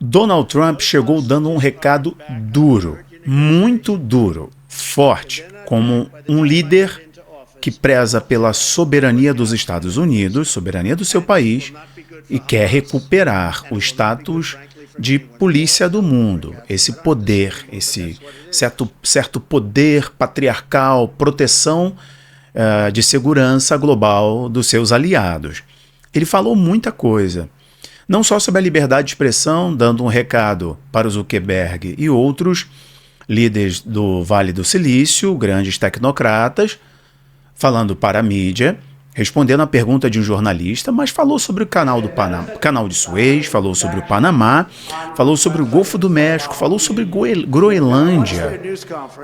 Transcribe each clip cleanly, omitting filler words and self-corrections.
Donald Trump chegou dando um recado duro, muito duro, forte, como um líder que preza pela soberania dos Estados Unidos, soberania do seu país, e quer recuperar o status de polícia do mundo, esse poder, esse certo poder patriarcal, proteção de segurança global dos seus aliados. Ele falou muita coisa. Não só sobre a liberdade de expressão, dando um recado para o Zuckerberg e outros líderes do Vale do Silício, grandes tecnocratas, falando para a mídia, respondendo a pergunta de um jornalista, mas falou sobre o canal de Suez, falou sobre o Panamá, falou sobre o Golfo do México, falou sobre Groenlândia,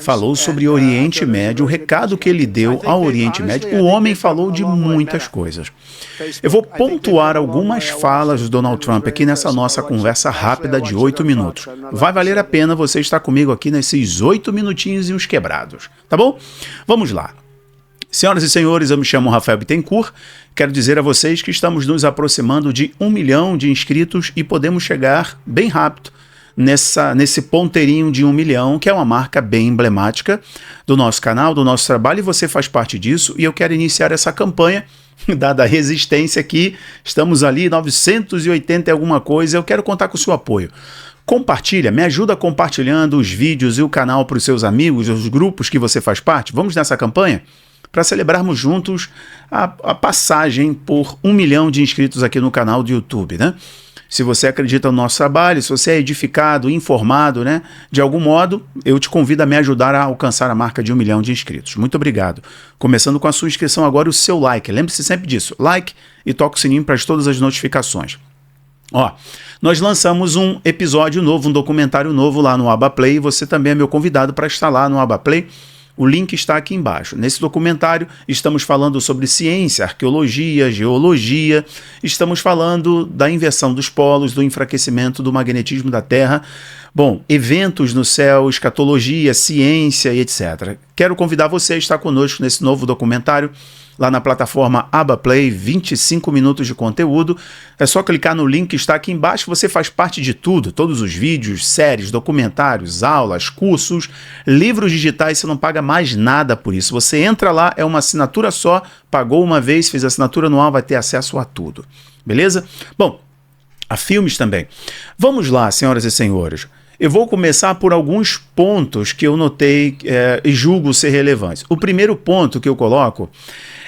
falou sobre o Oriente Médio, o recado que ele deu ao Oriente Médio. O homem falou de muitas coisas. Eu vou pontuar algumas falas do Donald Trump aqui nessa nossa conversa rápida de 8 minutos. Vai valer a pena você estar comigo aqui nesses 8 minutinhos e uns quebrados, tá bom? Vamos lá. Senhoras e senhores, eu me chamo Rafael Bittencourt, quero dizer a vocês que estamos nos aproximando de 1 milhão de inscritos e podemos chegar bem rápido nesse ponteirinho de 1 milhão, que é uma marca bem emblemática do nosso canal, do nosso trabalho, e você faz parte disso, e eu quero iniciar essa campanha, dada a resistência aqui, estamos ali 980 e alguma coisa, eu quero contar com o seu apoio. Compartilha, me ajuda compartilhando os vídeos e o canal para os seus amigos, os grupos que você faz parte. Vamos nessa campanha? Para celebrarmos juntos a passagem por 1 milhão de inscritos aqui no canal do YouTube, né? Se você acredita no nosso trabalho, se você é edificado, informado, né, de algum modo, eu te convido a me ajudar a alcançar a marca de 1 milhão de inscritos. Muito obrigado. Começando com a sua inscrição agora e o seu like. Lembre-se sempre disso, like e toca o sininho para todas as notificações. Ó, nós lançamos um episódio novo, um documentário novo lá no Abaplay. Você também é meu convidado para estar lá no Abaplay. O link está aqui embaixo. Nesse documentário estamos falando sobre ciência, arqueologia, geologia, estamos falando da inversão dos polos, do enfraquecimento do magnetismo da Terra, bom, eventos no céu, escatologia, ciência e etc. Quero convidar você a estar conosco nesse novo documentário, lá na plataforma Abaplay, 25 minutos de conteúdo. É só clicar no link que está aqui embaixo, você faz parte de tudo, todos os vídeos, séries, documentários, aulas, cursos, livros digitais, você não paga mais nada por isso. Você entra lá, é uma assinatura só, pagou uma vez, fez assinatura anual, vai ter acesso a tudo. Beleza? Bom, a filmes também. Vamos lá, senhoras e senhores. Eu vou começar por alguns pontos que eu notei e julgo ser relevantes. O primeiro ponto que eu coloco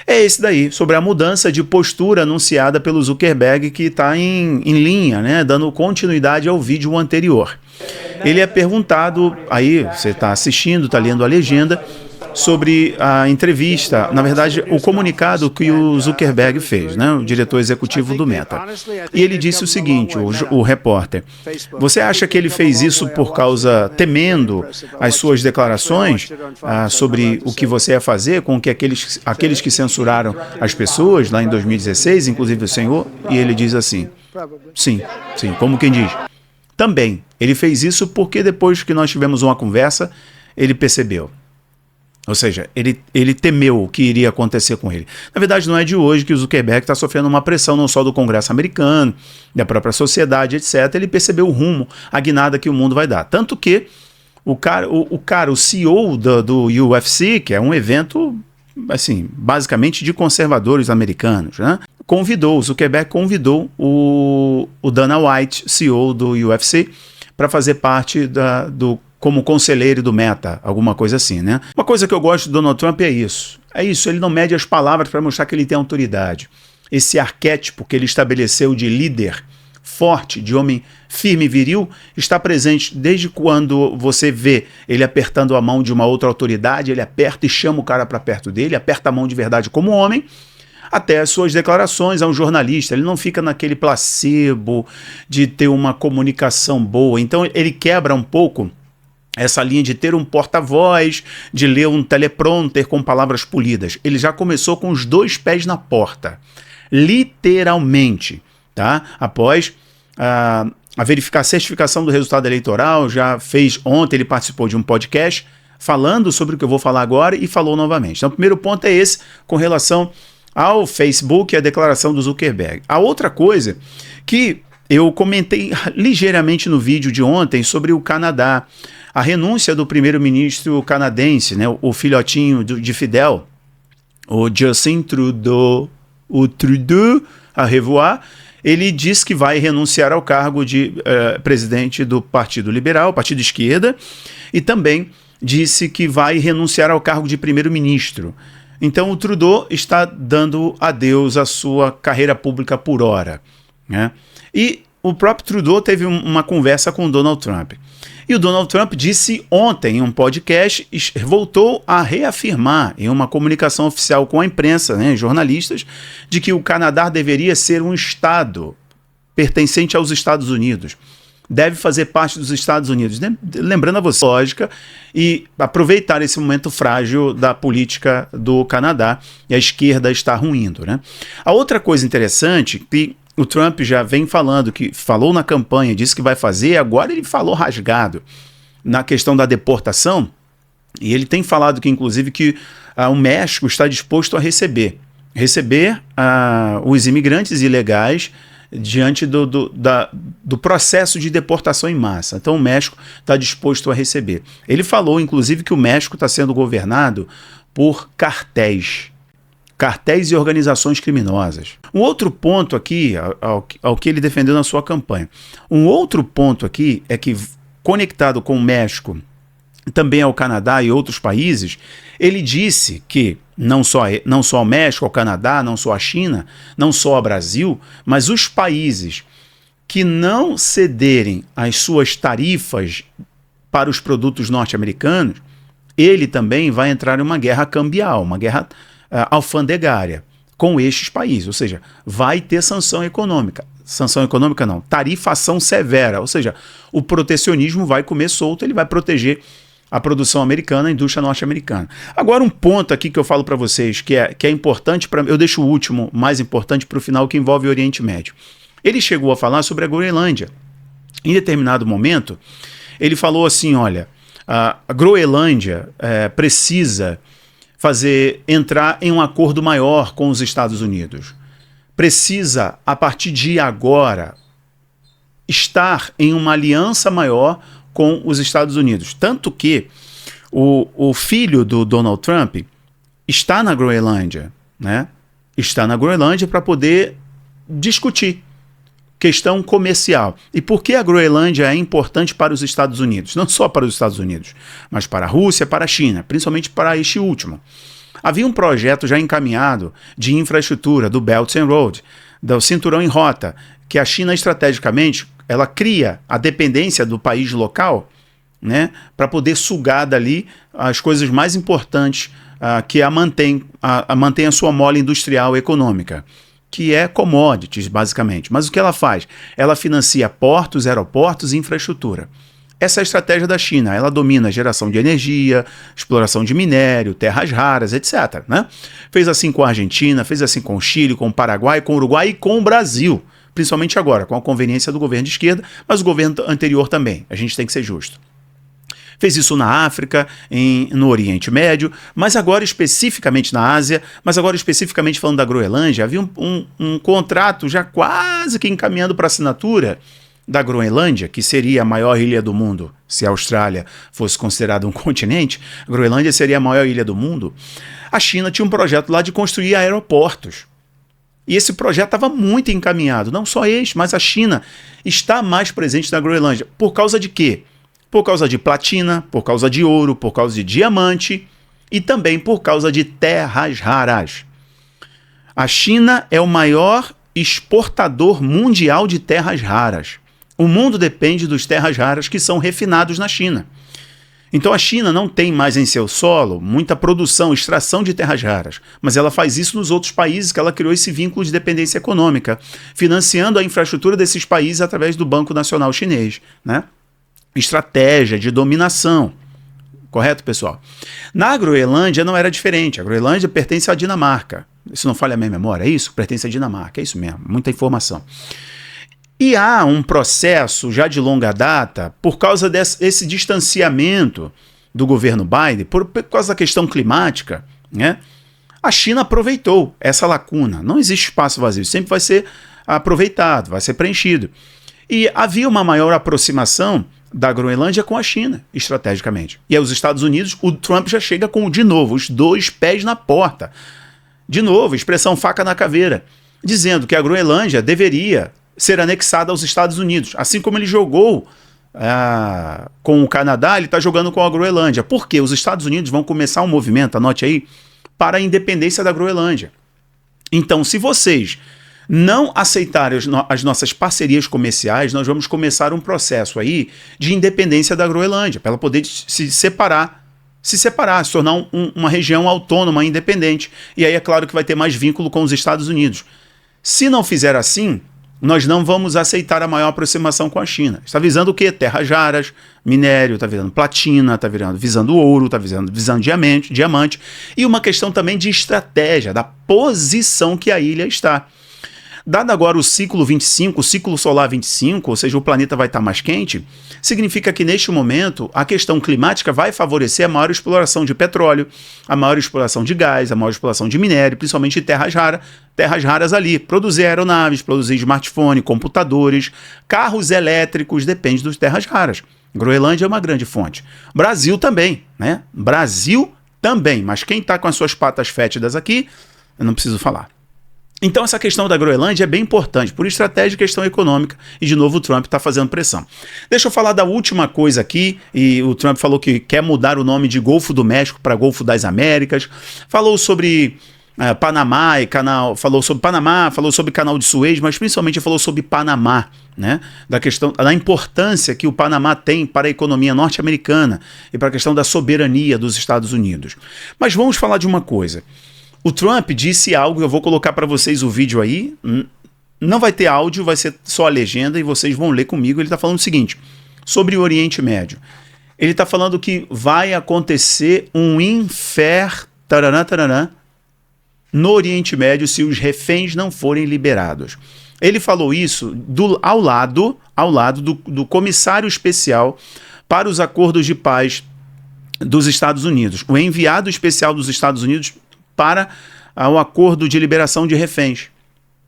é esse daí, sobre a mudança de postura anunciada pelo Zuckerberg, que está em linha, né, dando continuidade ao vídeo anterior. Ele é perguntado, aí você está assistindo, está lendo a legenda, sobre a entrevista, na verdade, o comunicado que o Zuckerberg fez, né, o diretor executivo do Meta. E ele disse o seguinte, o repórter, você acha que ele fez isso por causa, temendo as suas declarações sobre o que você ia fazer com que aqueles que censuraram as pessoas lá em 2016, inclusive o senhor? E ele diz assim, sim, como quem diz. Também, ele fez isso porque depois que nós tivemos uma conversa, ele percebeu. Ou seja, ele temeu o que iria acontecer com ele. Na verdade, não é de hoje que o Zuckerberg está sofrendo uma pressão não só do Congresso americano, da própria sociedade, etc. Ele percebeu o rumo, a guinada que o mundo vai dar. Tanto que o CEO do UFC, que é um evento, assim, basicamente de conservadores americanos, né? O Zuckerberg convidou o Dana White, CEO do UFC, para fazer parte como conselheiro do Meta, alguma coisa assim, né? Uma coisa que eu gosto do Donald Trump é isso, ele não mede as palavras para mostrar que ele tem autoridade. Esse arquétipo que ele estabeleceu de líder forte, de homem firme e viril, está presente desde quando você vê ele apertando a mão de uma outra autoridade, ele aperta e chama o cara para perto dele, aperta a mão de verdade como homem, até as suas declarações a um jornalista. Ele não fica naquele placebo de ter uma comunicação boa. Então ele quebra um pouco essa linha de ter um porta-voz, de ler um teleprompter com palavras polidas. Ele já começou com os 2 pés na porta, literalmente, tá? Após a certificação do resultado eleitoral, já fez ontem, ele participou de um podcast falando sobre o que eu vou falar agora e falou novamente. Então o primeiro ponto é esse, com relação ao Facebook e a declaração do Zuckerberg. A outra coisa que eu comentei ligeiramente no vídeo de ontem sobre o Canadá. A renúncia do primeiro-ministro canadense, né, o filhotinho de Fidel, o Justin Trudeau, a revoar, ele disse que vai renunciar ao cargo de presidente do Partido Liberal, Partido de Esquerda, e também disse que vai renunciar ao cargo de primeiro-ministro. Então o Trudeau está dando adeus à sua carreira pública por hora, né? E o próprio Trudeau teve uma conversa com o Donald Trump. E o Donald Trump disse ontem em um podcast, voltou a reafirmar em uma comunicação oficial com a imprensa, né, jornalistas, de que o Canadá deveria ser um estado pertencente aos Estados Unidos. Deve fazer parte dos Estados Unidos. Lembrando a você, lógica, e aproveitar esse momento frágil da política do Canadá, e a esquerda está ruindo, né? A outra coisa interessante, que o Trump já vem falando, que falou na campanha, disse que vai fazer, agora ele falou rasgado na questão da deportação, e ele tem falado que, inclusive, que o México está disposto a receber os imigrantes ilegais diante do processo de deportação em massa. Então o México está disposto a receber. Ele falou, inclusive, que o México está sendo governado por cartéis e organizações criminosas. Um outro ponto aqui, ao que ele defendeu na sua campanha, um outro ponto aqui é que, conectado com o México, também ao Canadá e outros países, ele disse que não só o México, o Canadá, não só a China, não só o Brasil, mas os países que não cederem as suas tarifas para os produtos norte-americanos, ele também vai entrar em uma guerra cambial, uma guerra alfandegária com estes países, ou seja, vai ter sanção econômica não, tarifação severa, ou seja, o protecionismo vai comer solto, ele vai proteger a produção americana, a indústria norte-americana. Agora um ponto aqui que eu falo para vocês, que é importante, eu deixo o último, mais importante para o final, que envolve o Oriente Médio. Ele chegou a falar sobre a Groenlândia. Em determinado momento, ele falou assim, olha, a Groenlândia precisa entrar em um acordo maior com os Estados Unidos. Precisa, a partir de agora, estar em uma aliança maior com os Estados Unidos. Tanto que o filho do Donald Trump está na Groenlândia, né? Está na Groenlândia para poder discutir questão comercial. E por que a Groenlândia é importante para os Estados Unidos? Não só para os Estados Unidos, mas para a Rússia, para a China, principalmente para este último. Havia um projeto já encaminhado de infraestrutura do Belt and Road, do Cinturão em Rota, que a China estrategicamente ela cria a dependência do país local, né, para poder sugar dali as coisas mais importantes que mantém a sua mola industrial econômica, que é commodities, basicamente. Mas o que ela faz? Ela financia portos, aeroportos e infraestrutura. Essa é a estratégia da China. Ela domina a geração de energia, exploração de minério, terras raras, etc. Né? Fez assim com a Argentina, fez assim com o Chile, com o Paraguai, com o Uruguai e com o Brasil. Principalmente agora, com a conveniência do governo de esquerda, mas o governo anterior também. A gente tem que ser justo. Fez isso na África, no Oriente Médio, mas agora especificamente na Ásia, mas agora especificamente falando da Groenlândia, havia um contrato já quase que encaminhando para assinatura da Groenlândia, que seria a maior ilha do mundo. Se a Austrália fosse considerada um continente, a Groenlândia seria a maior ilha do mundo. A China tinha um projeto lá de construir aeroportos. E esse projeto estava muito encaminhado. Não só este, mas a China está mais presente na Groenlândia. Por causa de quê? Por causa de platina, por causa de ouro, por causa de diamante e também por causa de terras raras. A China é o maior exportador mundial de terras raras. O mundo depende dos terras raras que são refinados na China. Então a China não tem mais em seu solo muita produção, extração de terras raras, mas ela faz isso nos outros países que ela criou esse vínculo de dependência econômica, financiando a infraestrutura desses países através do Banco Nacional Chinês, né? Estratégia de dominação. Correto, pessoal? Na Groenlândia não era diferente. A Groenlândia pertence à Dinamarca. Se não falha a minha memória, é isso? Pertence à Dinamarca, é isso mesmo. Muita informação. E há um processo já de longa data, por causa desse distanciamento do governo Biden, por causa da questão climática, né? A China aproveitou essa lacuna. Não existe espaço vazio, sempre vai ser aproveitado, vai ser preenchido. E havia uma maior aproximação da Groenlândia com a China, estrategicamente. E aí os Estados Unidos, o Trump já chega com, de novo, os 2 pés na porta. De novo, expressão faca na caveira, dizendo que a Groenlândia deveria ser anexada aos Estados Unidos. Assim como ele jogou com o Canadá, ele está jogando com a Groenlândia. Por quê? Os Estados Unidos vão começar um movimento, anote aí, para a independência da Groenlândia. Então, se vocês não aceitarem as nossas parcerias comerciais, nós vamos começar um processo aí de independência da Groenlândia, para ela poder se separar, se tornar uma região autônoma, independente. E aí é claro que vai ter mais vínculo com os Estados Unidos. Se não fizer assim, nós não vamos aceitar a maior aproximação com a China. Está visando o quê? Terras raras, minério, está visando platina, está visando ouro, está visando diamante, e uma questão também de estratégia, da posição que a ilha está. Dado agora o ciclo 25, o ciclo solar 25, ou seja, o planeta vai estar mais quente, significa que neste momento a questão climática vai favorecer a maior exploração de petróleo, a maior exploração de gás, a maior exploração de minério, principalmente de terras raras ali. Produzir aeronaves, produzir smartphone, computadores, carros elétricos, depende das terras raras. Groenlândia é uma grande fonte. Brasil também, né? Brasil também, mas quem está com as suas patas fétidas aqui, eu não preciso falar. Então essa questão da Groenlândia é bem importante, por estratégia e questão econômica, e de novo o Trump está fazendo pressão. Deixa eu falar da última coisa aqui, e o Trump falou que quer mudar o nome de Golfo do México para Golfo das Américas, falou sobre Panamá e falou sobre Canal de Suez, mas principalmente falou sobre Panamá, né? Da importância que o Panamá tem para a economia norte-americana e para a questão da soberania dos Estados Unidos. Mas vamos falar de uma coisa. O Trump disse algo, eu vou colocar para vocês o vídeo aí, não vai ter áudio, vai ser só a legenda e vocês vão ler comigo. Ele está falando o seguinte, sobre o Oriente Médio. Ele está falando que vai acontecer um inferno no Oriente Médio se os reféns não forem liberados. Ele falou isso ao lado do comissário especial para os acordos de paz dos Estados Unidos, o enviado especial dos Estados Unidos para o acordo de liberação de reféns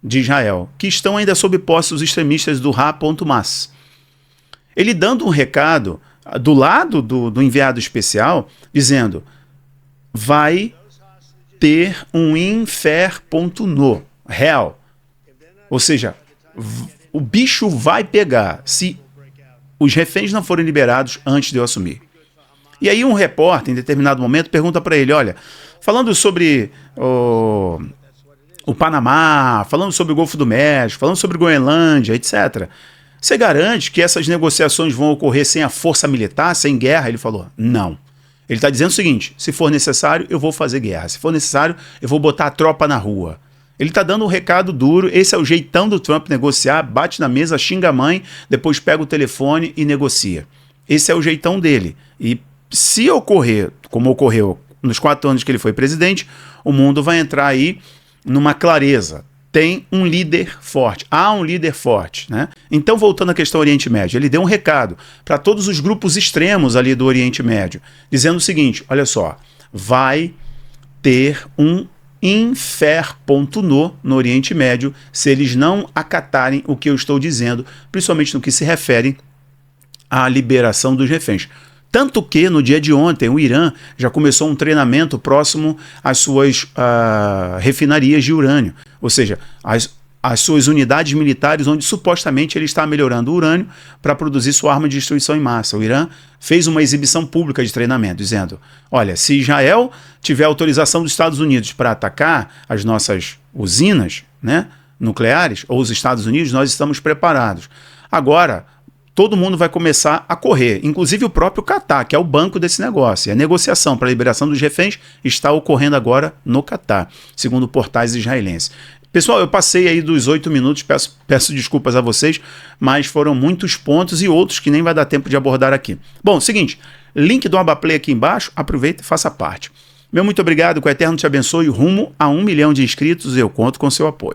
de Israel, que estão ainda sob posse os extremistas do Hamas. Ele dando um recado do lado do enviado especial, dizendo, vai ter um inferno real. Ou seja, o bicho vai pegar se os reféns não forem liberados antes de eu assumir. E aí um repórter, em determinado momento, pergunta para ele, olha, falando sobre o Panamá, falando sobre o Golfo do México, falando sobre Groenlândia, etc., você garante que essas negociações vão ocorrer sem a força militar, sem guerra? Ele falou, não. Ele está dizendo o seguinte, se for necessário, eu vou fazer guerra. Se for necessário, eu vou botar a tropa na rua. Ele está dando um recado duro, esse é o jeitão do Trump negociar, bate na mesa, xinga a mãe, depois pega o telefone e negocia. Esse é o jeitão dele. E se ocorrer, como ocorreu nos 4 anos que ele foi presidente, o mundo vai entrar aí numa clareza. Tem um líder forte, há um líder forte, né? Então, voltando à questão do Oriente Médio, ele deu um recado para todos os grupos extremos ali do Oriente Médio, dizendo o seguinte, olha só, vai ter um inferno no Oriente Médio se eles não acatarem o que eu estou dizendo, principalmente no que se refere à liberação dos reféns. Tanto que, no dia de ontem, o Irã já começou um treinamento próximo às suas refinarias de urânio. Ou seja, as suas unidades militares, onde supostamente ele está melhorando o urânio para produzir sua arma de destruição em massa. O Irã fez uma exibição pública de treinamento, dizendo, olha, se Israel tiver autorização dos Estados Unidos para atacar as nossas usinas, né, nucleares, ou os Estados Unidos, nós estamos preparados. Agora, todo mundo vai começar a correr, inclusive o próprio Catar, que é o banco desse negócio. E a negociação para a liberação dos reféns está ocorrendo agora no Catar, segundo portais israelenses. Pessoal, eu passei aí dos 8 minutos, peço desculpas a vocês, mas foram muitos pontos e outros que nem vai dar tempo de abordar aqui. Bom, seguinte, link do Abaplay aqui embaixo, aproveita e faça parte. Meu muito obrigado, que o Eterno te abençoe, rumo a 1 milhão de inscritos, eu conto com seu apoio.